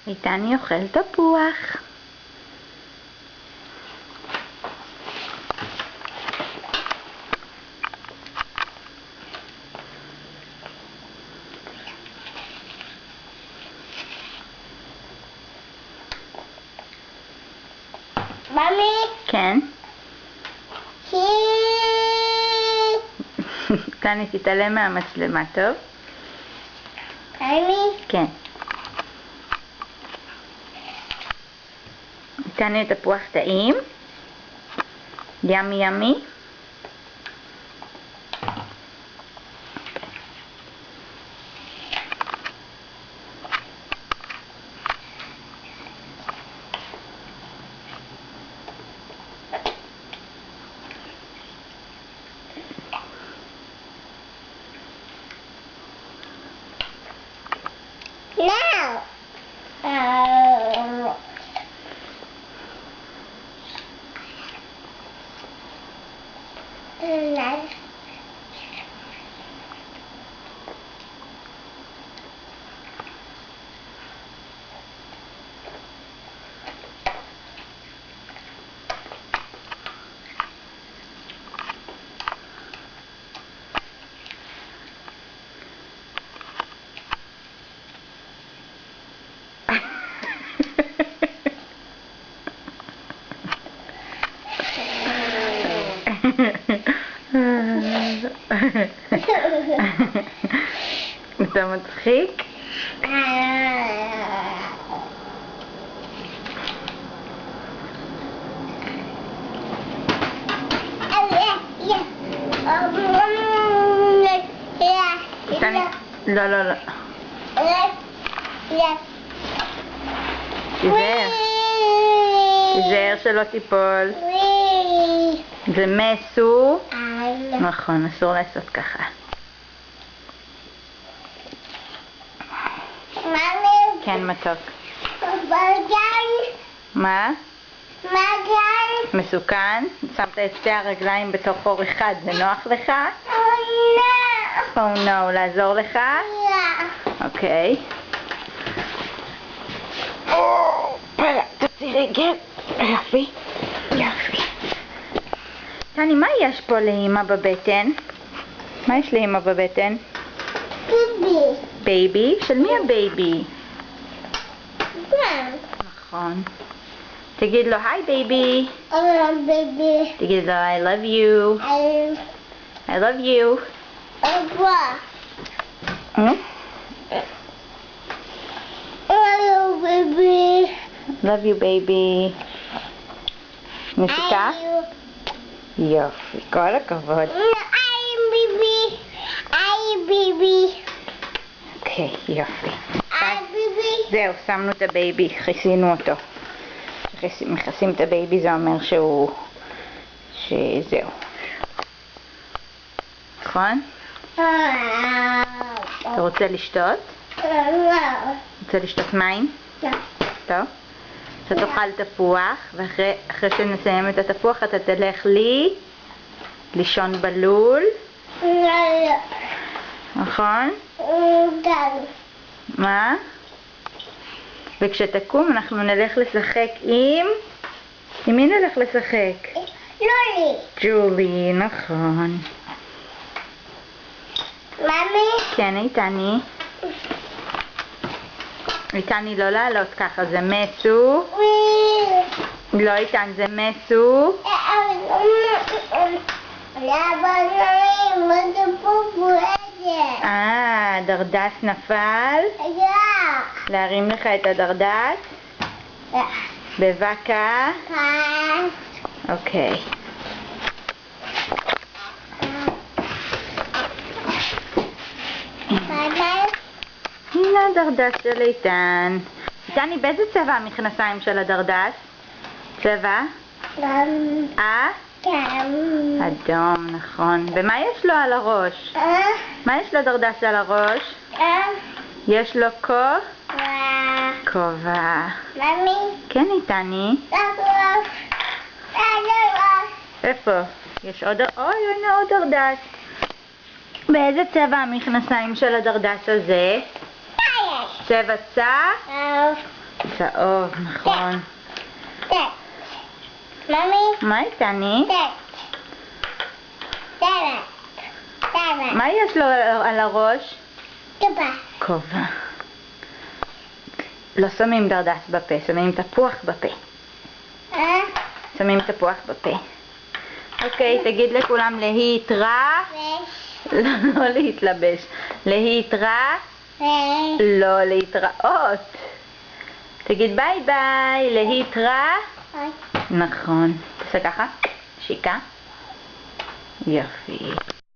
איתני אוכל תפוח. ממי? כן? איתני, תתעלם מהמצלמה, טוב? ממי? כן. איתני, תפוח טעים? ימי ימי? Now. אתה מצחיק? לא, לא, לא. תיזהר. תיזהר שלא תיפול. זה מסו. נכון, אסור לעשות ככה. ממי? כן, מתוק. בגן? מה? בגן? מסוכן? שמת את שתי הרגליים בתוך אור אחד, זה נוח לך? לא. Oh no, לעזור לך? לא. אוקיי. תוציא רגל. יופי. יופי. תני, מה יש פה לאמא בבטן? מה יש לאמא בבטן? ביבי. בייבי? של מי הבייבי? כן. נכון. תגיד לו היי בייבי. ביבי. תגיד לו I love you. I love you. אבא. ביבי. love you baby. משותף? יופי, כל הכבוד. ביבי. ביבי. אוקיי, יופי. ביבי. זהו, שמנו את הבייבי, כיסינו אותו. כשמכסים את הבייבי זה אומר שזהו. נכון? אתה רוצה לשתות? רוצה לשתות מים? טוב. אתה תאכל תפוח, ואחרי שנסיים את התפוח אתה תלך לישון בלול. נכון? מה? וכשתקום אנחנו נלך לשחק עם מי נלך לשחק? לולי. ג'ולי, נכון. ממי? כן, איתני. איתני לא לעלות ככה, זה מסו. לא איתן, זה מסו. דרדס נפל. להרים לך את הדרדס? בבקה. אוקיי. הנה הדרדס של איתן. איתני, באיזה צבע המכנסיים של הדרדס? צבע? אדום, נכון. ומה יש לו על הראש? מה יש לו דרדס על הראש? יש לו כובע. ממי? כן, איתני. איפה? יש עוד... אוי, הנה עוד דרדס. באיזה צבע המכנסיים של הדרדס הזה? צבע צח? צהוב, נכון. ממי? מה איתני? מה יש לו על הראש? כובע. לא שמים דרדס בפה, שמים תפוח בפה. שמים תפוח בפה. אוקיי, תגיד לכולם להתראות. לא להתלבש. להתראות. לא להתראות. תגיד ביי ביי, להתראות. נכון. תעשה ככה. שיקה. יופי.